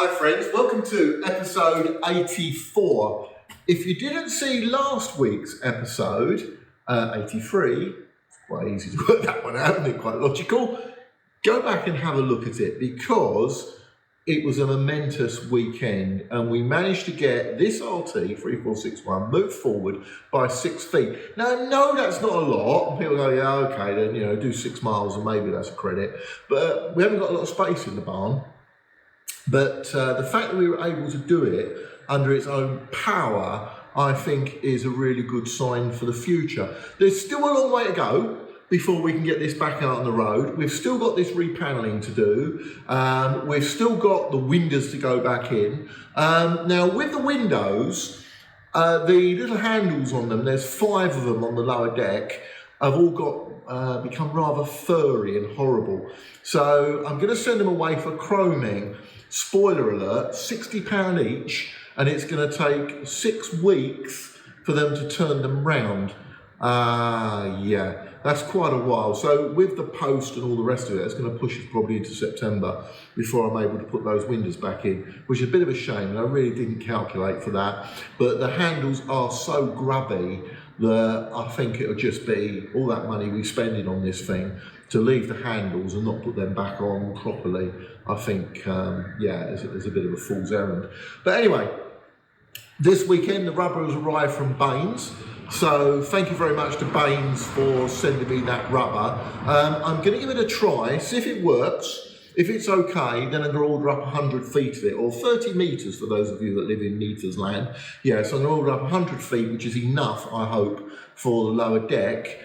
Hi friends, welcome to episode 84. If you didn't see last week's episode, 83, quite easy to work that one out, isn't it? Quite logical. Go back and have a look at it because it was a momentous weekend and we managed to get this RT3461 moved forward by 6 feet. Now, no, that's not a lot. And people go, yeah, okay, then, do 6 miles and maybe that's a credit. But we haven't got a lot of space in the barn. But the fact that we were able to do it under its own power, I think is a really good sign for the future. There's still a long way to go before we can get this back out on the road. We've still got this repaneling to do. We've still got the windows to go back in. Now with the windows, the little handles on them, there's 5 of them on the lower deck, have all got become rather furry and horrible. So I'm going to send them away for chroming. Spoiler alert, £60 each, and it's going to take 6 weeks for them to turn them round. Yeah, that's quite a while. So with the post and all the rest of it, it's going to push us probably into September before I'm able to put those windows back in, which is a bit of a shame, and I really didn't calculate for that. But the handles are so grubby that I think it'll just be all that money we're spending on this thing to leave the handles and not put them back on properly. I think, yeah, it's a bit of a fool's errand. But anyway, this weekend the rubber has arrived from Baines. So thank you very much to Baines for sending me that rubber. I'm going to give it a try, see if it works. If it's okay, then I'm going to order up 100 feet of it, or 30 metres for those of you that live in metres land. Yeah, so I'm going to order up 100 feet, which is enough, I hope, for the lower deck.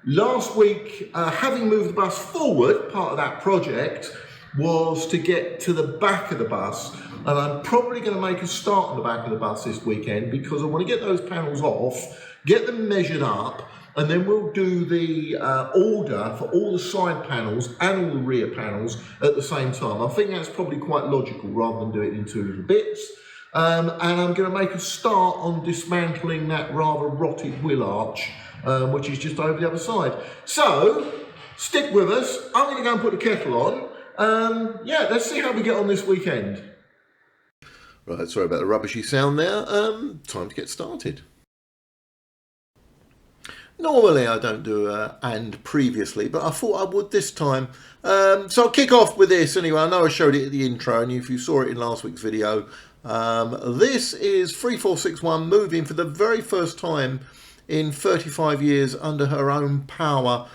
Last week, having moved the bus forward, part of that project was to get to the back of the bus, and I'm probably going to make a start on the back of the bus this weekend because I want to get those panels off, get them measured up, and then we'll do the order for all the side panels and all the rear panels at the same time. I think that's probably quite logical rather than do it in 2 little bits. And I'm going to make a start on dismantling that rather rotted wheel arch, which is just over the other side. So, stick with us. I'm going to go and put the kettle on. Yeah, let's see how we get on this weekend. Right, sorry about the rubbishy sound there. Time to get started. Normally I don't do and previously, but I thought I would this time. So I'll kick off with this anyway. I know I showed it at the intro, and if you saw it in last week's video, this is 3461 moving for the very first time in 35 years under her own power,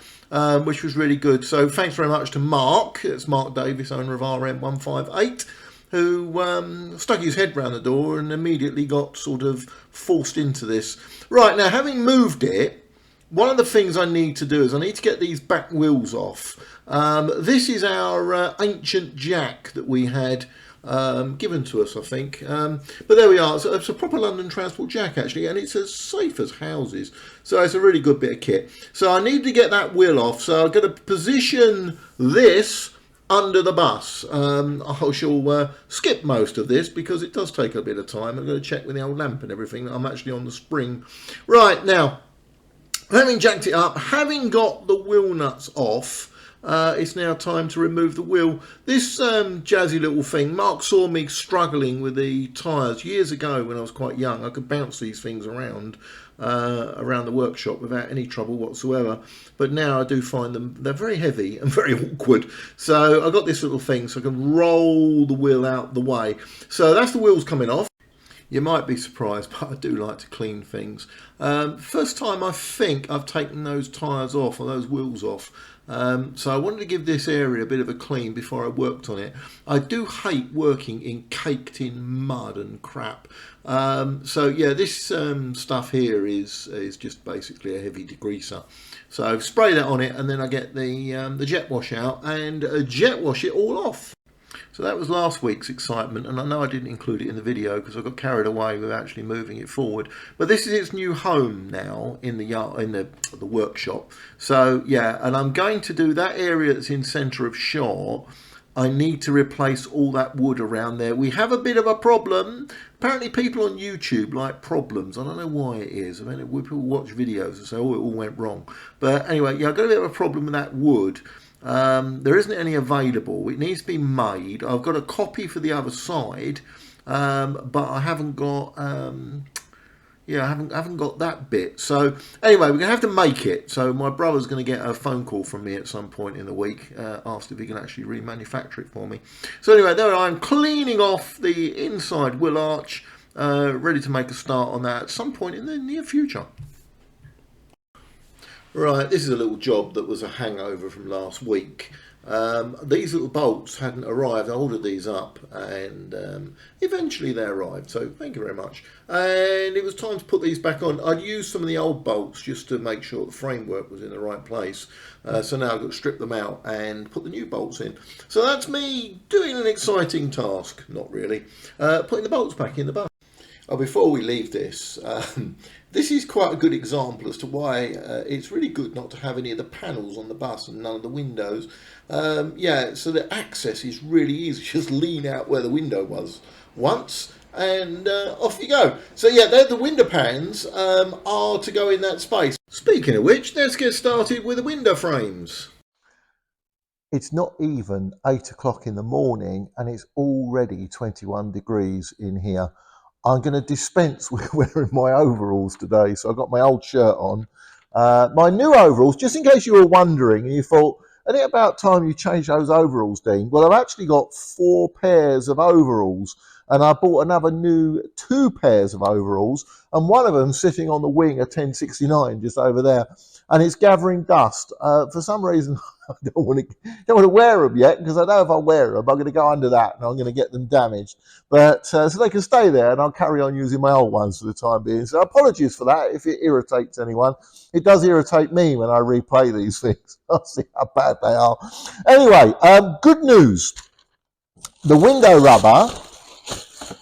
which was really good. So thanks very much to Mark. It's Mark Davis, owner of RM158, who stuck his head round the door and immediately got sort of forced into this. Right, now having moved it, one of the things I need to do is I need to get these back wheels off. This is our ancient jack that we had given to us, I think. But there we are. It's a proper London Transport jack, actually, and it's as safe as houses. So it's a really good bit of kit. So I need to get that wheel off. So I'm going to position this under the bus. I shall skip most of this because it does take a bit of time. I'm going to check with the old lamp and everything that I'm actually on the spring. Right, now, having jacked it up, having got the wheel nuts off, it's now time to remove the wheel. This jazzy little thing, Mark saw me struggling with the tyres years ago when I was quite young. I could bounce these things around the workshop without any trouble whatsoever. But now I do find them, they're very heavy and very awkward. So I got this little thing so I can roll the wheel out the way. So that's the wheels coming off. You might be surprised, but I do like to clean things. First time I think I've taken those tyres off or those wheels off. So I wanted to give this area a bit of a clean before I worked on it. I do hate working in caked in mud and crap. So yeah, this stuff here is just basically a heavy degreaser. So I've sprayed that on it, and then I get the jet wash out and jet wash it all off. So that was last week's excitement, and I know I didn't include it in the video because I got carried away with actually moving it forward. But this is its new home now in the yard, in the workshop. So yeah, and I'm going to do that area that's in centre of shore. I need to replace all that wood around there. We have a bit of a problem. Apparently people on YouTube like problems. I don't know why it is. I mean, people watch videos and say, oh, it all went wrong. But anyway, yeah, I've got a bit of a problem with that wood. There isn't any available. It needs to be made. I've got a copy for the other side, but I haven't got. Yeah, I haven't got that bit. So anyway, we're gonna have to make it. So my brother's gonna get a phone call from me at some point in the week, asked if he can actually remanufacture it for me. So anyway, there I'm cleaning off the inside wheel arch, ready to make a start on that at some point in the near future. Right, this is a little job that was a hangover from last week. These little bolts hadn't arrived. I ordered these up and eventually they arrived, so thank you very much. And it was time to put these back on. I'd used some of the old bolts just to make sure the framework was in the right place. So now I've got to strip them out and put the new bolts in. So that's me doing an exciting task, not really, putting the bolts back in the bus. Oh, before we leave this, this is quite a good example as to why it's really good not to have any of the panels on the bus and none of the windows. Yeah, so the access is really easy. Just lean out where the window was once and off you go. So yeah, the window pans are to go in that space. Speaking of which, let's get started with the window frames. It's not even 8 o'clock in the morning and it's already 21 degrees in here. I'm going to dispense with wearing my overalls today. So I've got my old shirt on. My new overalls, just in case you were wondering and you thought, I think about time you changed those overalls, Dean. Well, I've actually got 4 pairs of overalls and I bought another new 2 pairs of overalls and one of them sitting on the wing of 1069 just over there. And it's gathering dust. For some reason, I don't want to wear them yet because I know if I wear them, I'm going to go under that and I'm going to get them damaged. But so they can stay there and I'll carry on using my old ones for the time being. So apologies for that if it irritates anyone. It does irritate me when I replay these things. I'll see how bad they are. Anyway, good news. The window rubber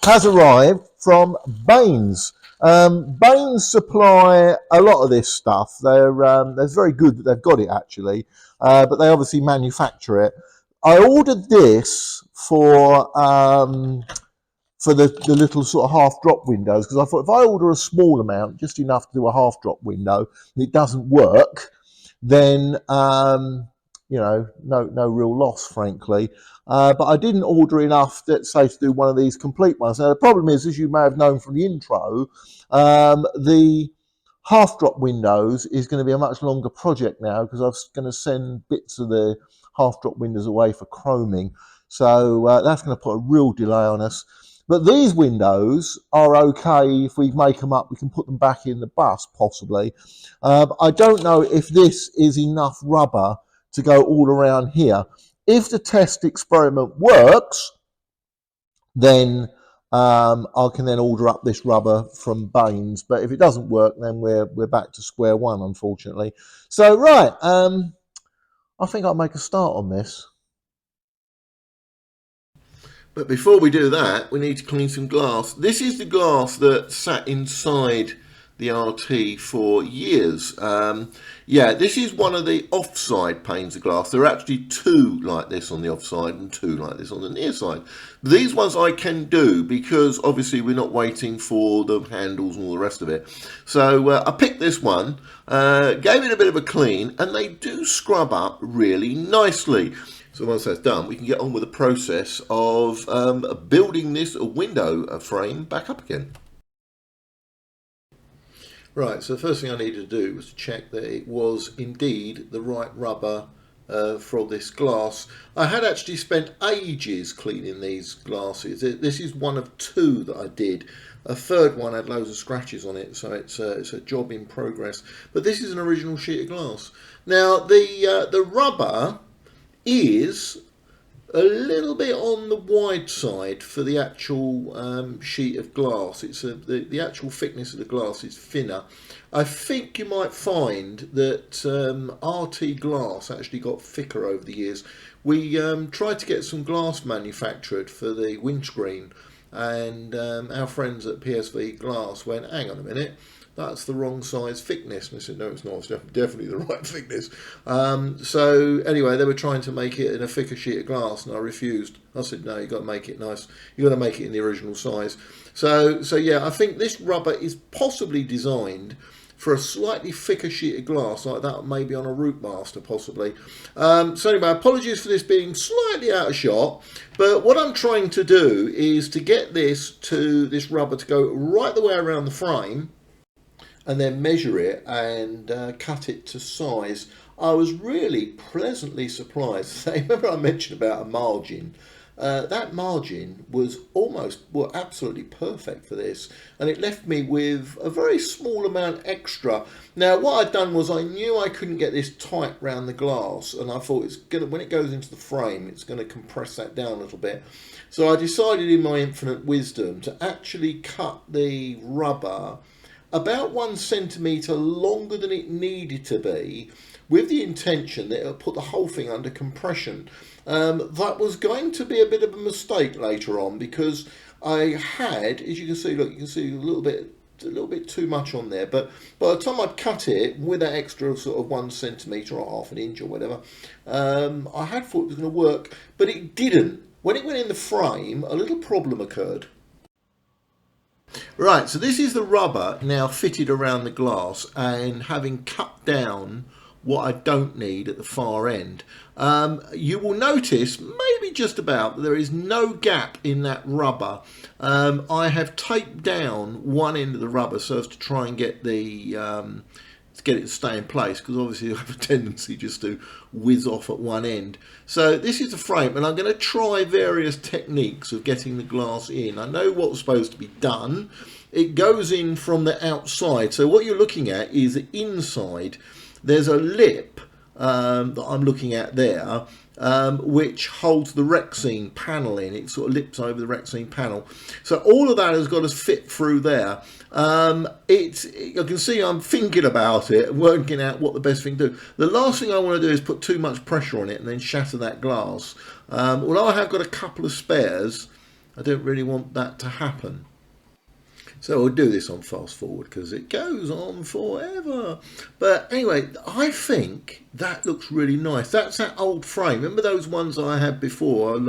has arrived from Baines. Baines supply a lot of this stuff. They're very good that they've got it actually, but they obviously manufacture it. I ordered this for the little sort of half drop windows because I thought if I order a small amount, just enough to do a half drop window, and it doesn't work, then you know, no real loss, frankly. But I didn't order enough, let's say, to do one of these complete ones. Now, the problem is, as you may have known from the intro, the half drop windows is going to be a much longer project now because I'm going to send bits of the half drop windows away for chroming. So that's going to put a real delay on us. But these windows are okay if we make them up. We can put them back in the bus, possibly. I don't know if this is enough rubber to go all around here. If the test experiment works, then I can then order up this rubber from Baines. But if it doesn't work, then we're back to square one, unfortunately. So right, I think I'll make a start on this. But before we do that, we need to clean some glass. This is the glass that sat inside the RT for years. Yeah, this is one of the offside panes of glass. There are actually 2 like this on the offside and 2 like this on the near side. These ones I can do because obviously we're not waiting for the handles and all the rest of it. So I picked this one, gave it a bit of a clean, and they do scrub up really nicely. So once that's done, we can get on with the process of building this window frame back up again. Right, so the first thing I needed to do was to check that it was indeed the right rubber for this glass. I had actually spent ages cleaning these glasses. This is one of 2 that I did. A third one had loads of scratches on it, so it's a job in progress. But this is an original sheet of glass. Now, the rubber is a little bit on the wide side for the actual sheet of glass. It's the actual thickness of the glass is thinner. I think you might find that RT glass actually got thicker over the years. We tried to get some glass manufactured for the windscreen, and our friends at PSV Glass went, hang on a minute, that's the wrong size thickness. And I said, no, it's not. It's definitely the right thickness. So anyway, they were trying to make it in a thicker sheet of glass, and I refused. I said, no, you've got to make it nice. You've got to make it in the original size. So yeah, I think this rubber is possibly designed for a slightly thicker sheet of glass like that, maybe on a Root Master possibly. So anyway, apologies for this being slightly out of shot, but what I'm trying to do is to get this rubber to go right the way around the frame, and then measure it and cut it to size. I was really pleasantly surprised. Remember I mentioned about a margin? That margin was absolutely perfect for this, and it left me with a very small amount extra. Now what I'd done was I knew I couldn't get this tight round the glass, and I thought when it goes into the frame, it's going to compress that down a little bit. So I decided in my infinite wisdom to actually cut the rubber about 1 centimetre longer than it needed to be, with the intention that it'll put the whole thing under compression. That was going to be a bit of a mistake later on, because I had, as you can see, look, you can see a little bit too much on there, but by the time I'd cut it with that extra sort of 1 centimetre or half an inch or whatever, I had thought it was going to work, but it didn't. When it went in the frame, a little problem occurred. Right, so this is the rubber now fitted around the glass, and having cut down what I don't need at the far end, you will notice maybe just about that there is no gap in that rubber. I have taped down one end of the rubber so as to try and get it to stay in place, because obviously I have a tendency just to whiz off at one end. So this is the frame, and I'm going to try various techniques of getting the glass in. I know what's supposed to be done. It goes in from the outside, so what you're looking at is the inside. There's a lip that I'm looking at there, which holds the Rexine panel in. It sort of lips over the Rexine panel. So all of that has got to fit through there. You can see I'm thinking about it, working out what the best thing to do. The last thing I want to do is put too much pressure on it and then shatter that glass. Although I have got a couple of spares, I don't really want that to happen. So we'll do this on fast forward because it goes on forever. But anyway, I think that looks really nice. That's that old frame. Remember those ones I had before?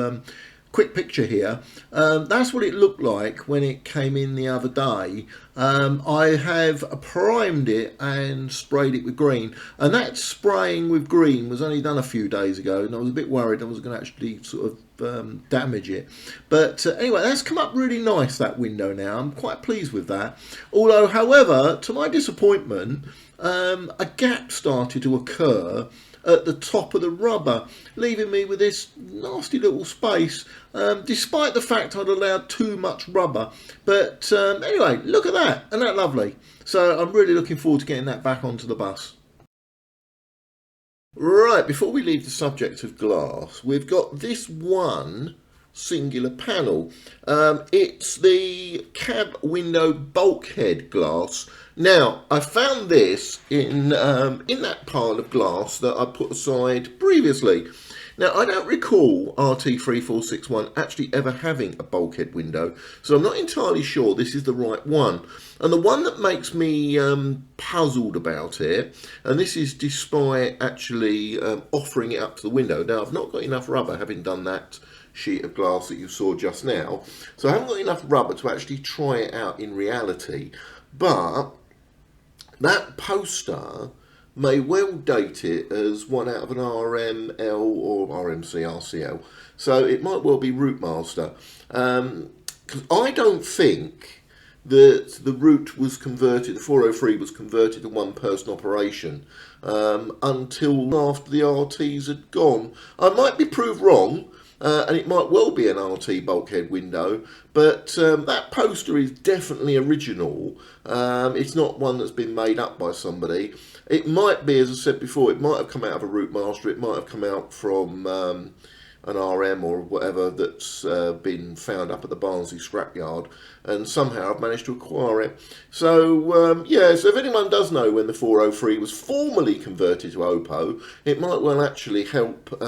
Quick picture here. That's what it looked like when it came in the other day. I have primed it and sprayed it with green, and that spraying with green was only done a few days ago, and I was a bit worried I was going to actually sort of damage it. But anyway, that's come up really nice, that window now. I'm quite pleased with that. Although, however, to my disappointment, a gap started to occur at the top of the rubber, leaving me with this nasty little space, despite the fact I'd allowed too much rubber. But anyway, look at that, isn't that lovely? So I'm really looking forward to getting that back onto the bus. Right, before we leave the subject of glass, we've got this one singular panel. It's the cab window bulkhead glass. Now, I found this in that pile of glass that I put aside previously. Now, I don't recall RT3461 actually ever having a bulkhead window, so I'm not entirely sure this is the right one. And the one that makes me puzzled about it, and this is despite actually offering it up to the window. Now, I've not got enough rubber, having done that sheet of glass that you saw just now, so I haven't got enough rubber to actually try it out in reality. But that poster may well date it as one out of an RML or RMC RCL, so it might well be Root Master, because I don't think that the Root was converted, the 403 was converted to one person operation until after the RTs had gone. I might be proved wrong, and it might well be an RT bulkhead window, but that poster is definitely original. It's not one that's been made up by somebody. It might be, as I said before, it might have come out of a Root Master, it might have come out from an RM or whatever that's been found up at the Barnsley scrapyard, and somehow I've managed to acquire it. So yeah, so if anyone does know when the 403 was formally converted to OPO, it might well actually help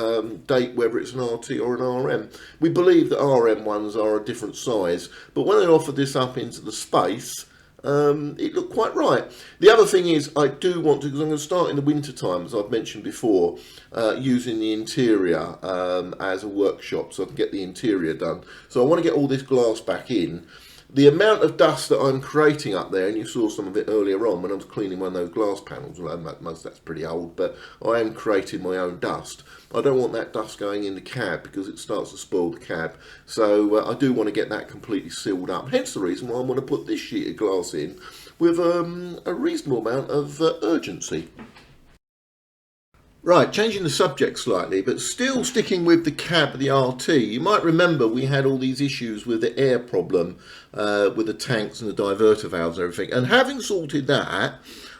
date whether it's an RT or an RM. We believe that RM ones are a different size, but when they offered this up into the space, it looked quite right. The other thing is, I do want to, because I'm going to start in the winter time, as I've mentioned before, using the interior as a workshop so I can get the interior done. So I want to get all this glass back in. the amount of dust that I'm creating up there, and you saw some of it earlier on when I was cleaning one of those glass panels, well, most of that's pretty old, but I am creating my own dust. I don't want that dust going in the cab because it starts to spoil the cab. So I do want to get that completely sealed up. Hence the reason why I want to put this sheet of glass in with a reasonable amount of urgency. Right, changing the subject slightly, but still sticking with the cab, the RT. You might remember we had all these issues with the air problem, with the tanks and the diverter valves and everything. And having sorted that,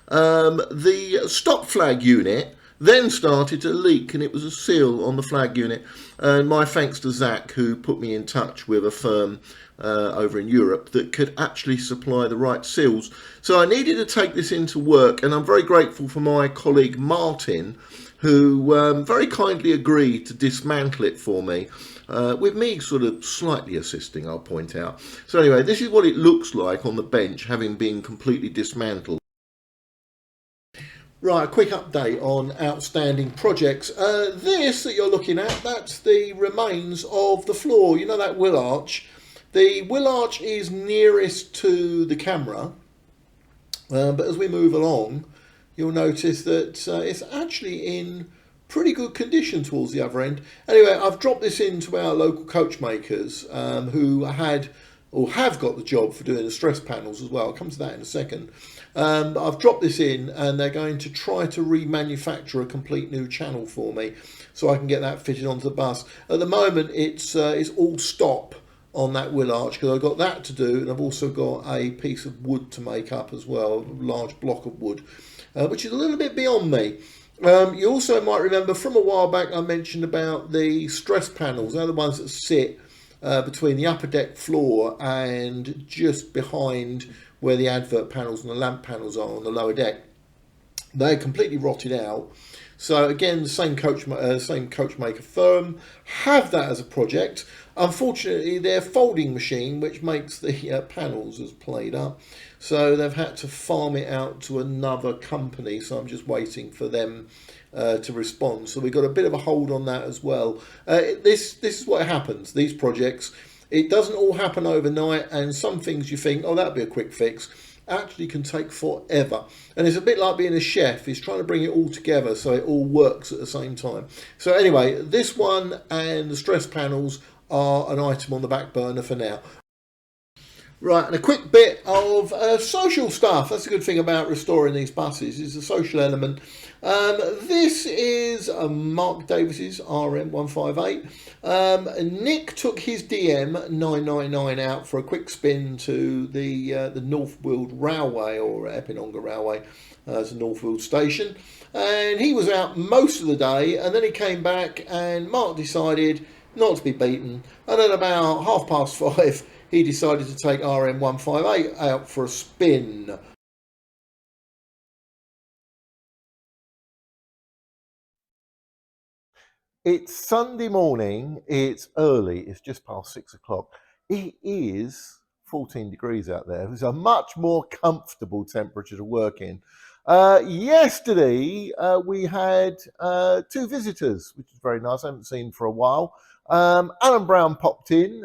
the stop flag unit then started to leak, and it was a seal on the flag unit. And my thanks to Zach, who put me in touch with a firm over in Europe that could actually supply the right seals. So I needed to take this into work, and I'm very grateful for my colleague Martin, who very kindly agreed to dismantle it for me, with me sort of slightly assisting, I'll point out. So anyway, this is what it looks like on the bench, having been completely dismantled. Right, a quick update on outstanding projects. This that you're looking at, that's the remains of the floor. You know that wheel arch? The wheel arch is nearest to the camera, but as we move along, you'll notice that it's actually in pretty good condition towards the other end. Anyway, I've dropped this into our local coach makers who had or have got the job for doing the stress panels as well. I'll come to that in a second. But I've dropped this in, and they're going to try to remanufacture a complete new channel for me so I can get that fitted onto the bus. At the moment, it's all stop on that wheel arch because I've got that to do, and I've also got a piece of wood to make up as well, a large block of wood, which is a little bit beyond me. You also might remember from a while back I mentioned about the stress panels. They're the ones that sit between the upper deck floor and just behind where the advert panels and the lamp panels are on the lower deck. They're completely rotted out. So again, the same coach maker firm have that as a project. Unfortunately, their folding machine, which makes the panels, has played up. So they've had to farm it out to another company. So I'm just waiting for them to respond. So we've got a bit of a hold on that as well. This is what happens, these projects. It doesn't all happen overnight, and some things you think, oh, that'd be a quick fix, actually can take forever. And it's a bit like being a chef. He's trying to bring it all together so it all works at the same time. So anyway, this one and the stress panels are an item on the back burner for now. Right, and a quick bit of social stuff. That's a good thing about restoring these buses, is the social element. This is Mark Davis's RM158. Nick took his DM 999 out for a quick spin to the North Weald Railway, or Epinonga Railway, as a North Weald station. And he was out most of the day, and then he came back, and Mark decided not to be beaten. And at about 5:30, he decided to take RM158 out for a spin. It's Sunday morning, it's early, it's just past 6 o'clock. It is 14 degrees out there. It's a much more comfortable temperature to work in. Yesterday, we had 2 visitors, which is very nice. I haven't seen for a while. Alan Brown popped in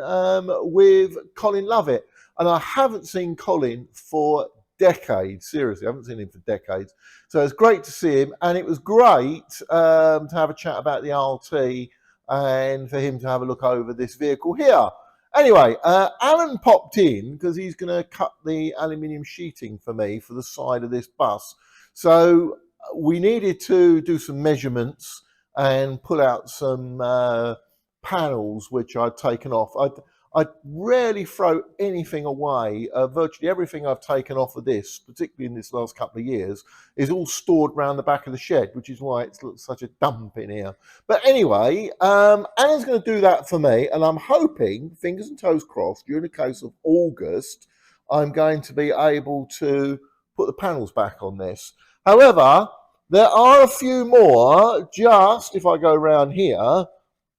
with Colin Lovett, and I haven't seen Colin for decades. Seriously, I haven't seen him for decades. So it's great to see him, and it was great to have a chat about the RT and for him to have a look over this vehicle here. Anyway, Alan popped in because he's going to cut the aluminium sheeting for me for the side of this bus. So we needed to do some measurements and pull out some panels which I'd taken off. I rarely throw anything away. Virtually everything I've taken off of this, particularly in this last couple of years, is all stored around the back of the shed, which is why it's such a dump in here. But anyway, Alan's going to do that for me, and I'm hoping, fingers and toes crossed, during the course of August, I'm going to be able to put the panels back on this. However, there are a few more, just if I go around here,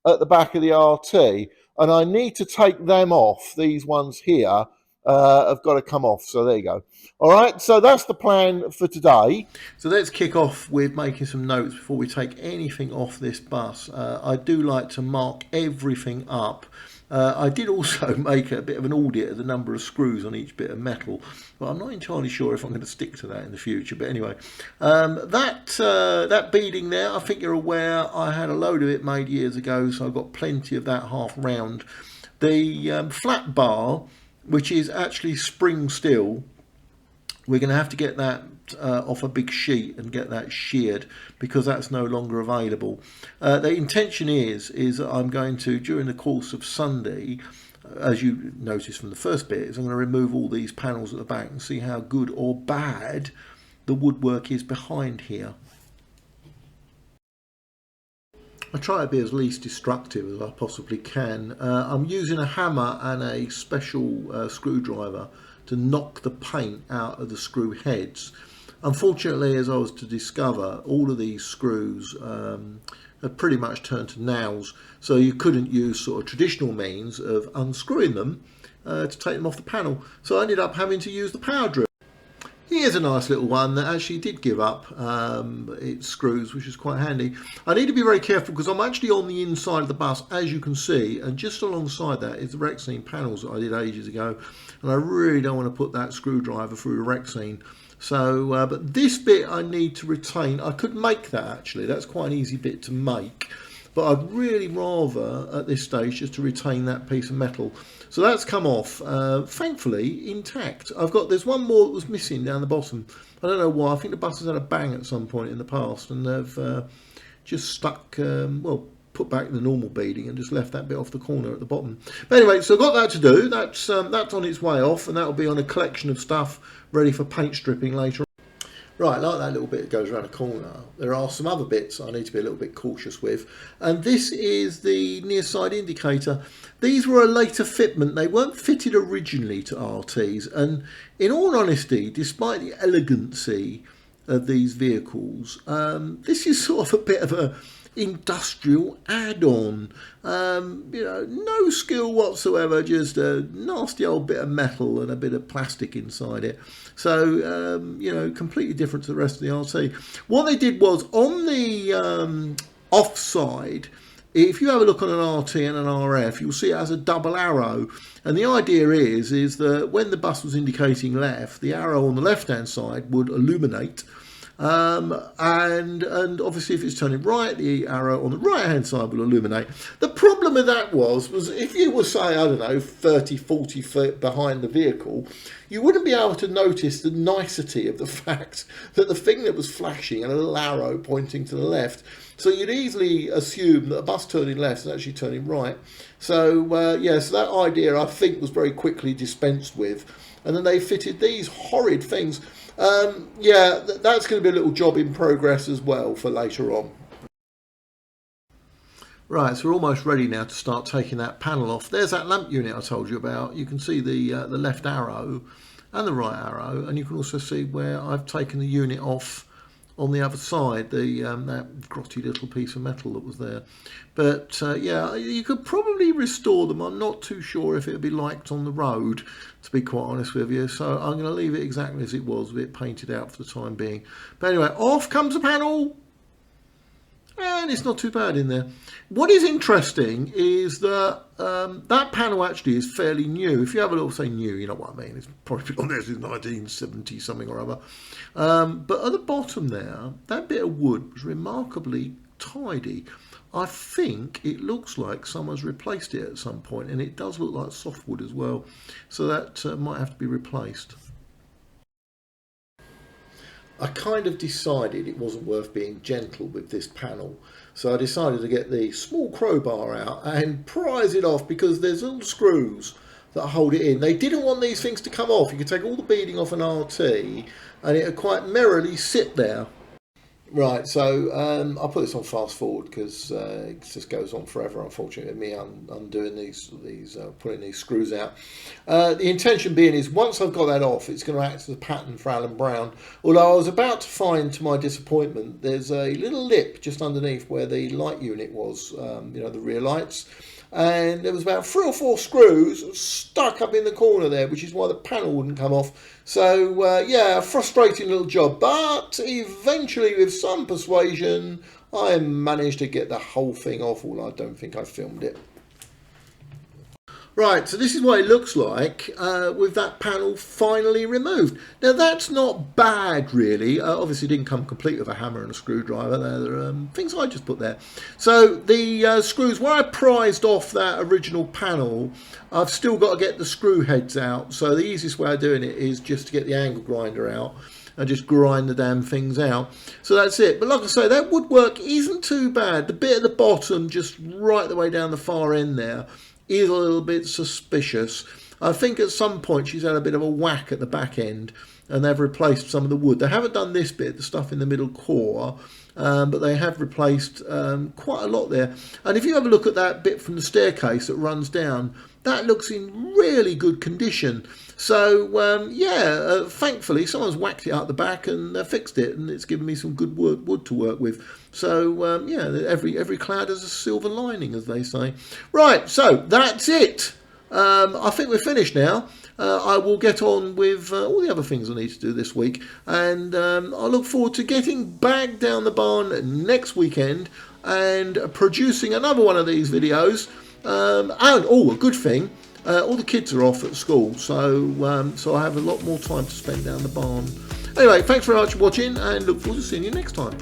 at the back of the RT, and I need to take them off, these ones here, have got to come off. So there you go. All right, so that's the plan for today. So let's kick off with making some notes before we take anything off this bus. I do like to mark everything up. I did also make a bit of an audit of the number of screws on each bit of metal, but I'm not entirely sure if I'm going to stick to that in the future. But anyway, that beading there, I think you're aware, I had a load of it made years ago, so I've got plenty of that half round. The flat bar, which is actually spring steel, we're going to have to get that off a big sheet and get that sheared because that's no longer available. The intention is that I'm going to, during the course of Sunday, as you noticed from the first bit, is I'm going to remove all these panels at the back and see how good or bad the woodwork is behind here. I try to be as least destructive as I possibly can. I'm using a hammer and a special screwdriver to knock the paint out of the screw heads. Unfortunately, as I was to discover, all of these screws have pretty much turned to nails, so you couldn't use sort of traditional means of unscrewing them to take them off the panel. So I ended up having to use the power drill. Here's a nice little one that actually did give up its screws, which is quite handy. I need to be very careful because I'm actually on the inside of the bus, as you can see, and just alongside that is the Rexine panels that I did ages ago, and I really don't want to put that screwdriver through a Rexine. So, but this bit I need to retain. I could make that actually, that's quite an easy bit to make, but I'd really rather at this stage just to retain that piece of metal. So that's come off, thankfully intact. There's one more that was missing down the bottom. I don't know why. I think the bus has had a bang at some point in the past, and they've just stuck, put back the normal beading and just left that bit off the corner at the bottom. But anyway, so I've got that to do. That's on its way off, and that'll be on a collection of stuff ready for paint stripping later on. Right, like that little bit that goes around the corner, there are some other bits I need to be a little bit cautious with. And this is the near side indicator. These were a later fitment. They weren't fitted originally to RTs. And in all honesty, despite the elegancy of these vehicles, this is sort of a bit of a industrial add-on. No skill whatsoever, just a nasty old bit of metal and a bit of plastic inside it. So completely different to the rest of the RT. What they did was on the offside, if you have a look on an RT and an RF, you'll see it has a double arrow, and the idea is that when the bus was indicating left, the arrow on the left hand side would illuminate. And obviously if it's turning right, the arrow on the right hand side will illuminate. The problem with that was if you were, say, I don't know, 30, 40 feet behind the vehicle, you wouldn't be able to notice the nicety of the fact that the thing that was flashing and a little arrow pointing to the left. So you'd easily assume that a bus turning left is actually turning right. So so that idea I think was very quickly dispensed with. And then they fitted these horrid things. That's going to be a little job in progress as well for later on. Right, so we're almost ready now to start taking that panel off. There's that lamp unit I told you about. You can see the left arrow and the right arrow, and you can also see where I've taken the unit off on the other side, that grotty little piece of metal that was there. But you could probably restore them. I'm not too sure if it would be liked on the road, to be quite honest with you. So I'm going to leave it exactly as it was, with it painted out for the time being. But anyway, off comes the panel. And it's not too bad in there. What is interesting is that that panel actually is fairly new. If you have a little, say new, you know what I mean. It's probably been on there since 1970 something or other. But at the bottom there, that bit of wood was remarkably tidy. I think it looks like someone's replaced it at some point, and it does look like softwood as well. So that might have to be replaced. I kind of decided it wasn't worth being gentle with this panel, so I decided to get the small crowbar out and prise it off, because there's little screws that hold it in. They didn't want these things to come off. You could take all the beading off an RT and it would quite merrily sit there. Right, so I'll put this on fast forward because it just goes on forever. Unfortunately, me undoing these putting these screws out. The intention being is once I've got that off, it's going to act as a pattern for Alan Brown. Although I was about to find, to my disappointment, there's a little lip just underneath where the light unit was, the rear lights. And there was about 3 or 4 screws stuck up in the corner there, which is why the panel wouldn't come off. So yeah, a frustrating little job, but eventually with some persuasion I managed to get the whole thing off, although I don't think I filmed it. Right, so this is what it looks like with that panel finally removed. Now that's not bad really. Obviously it didn't come complete with a hammer and a screwdriver. They're things I just put there. So the screws, where I prized off that original panel, I've still got to get the screw heads out. So the easiest way of doing it is just to get the angle grinder out and just grind the damn things out. So that's it. But like I say, that woodwork isn't too bad. The bit at the bottom, just right the way down the far end there, is a little bit suspicious. I think at some point she's had a bit of a whack at the back end and they've replaced some of the wood. They haven't done this bit, the stuff in the middle core, but they have replaced quite a lot there. And if you have a look at that bit from the staircase that runs down, that looks in really good condition. So yeah, thankfully someone's whacked it out the back and fixed it, and it's given me some good wood to work with. So yeah, every cloud has a silver lining, as they say. Right, so that's it. I think we're finished now. I will get on with all the other things I need to do this week, and I look forward to getting back down the barn next weekend and producing another one of these videos. And oh, a good thing, all the kids are off at school, so so I have a lot more time to spend down the barn. Anyway, thanks very much for watching, and look forward to seeing you next time.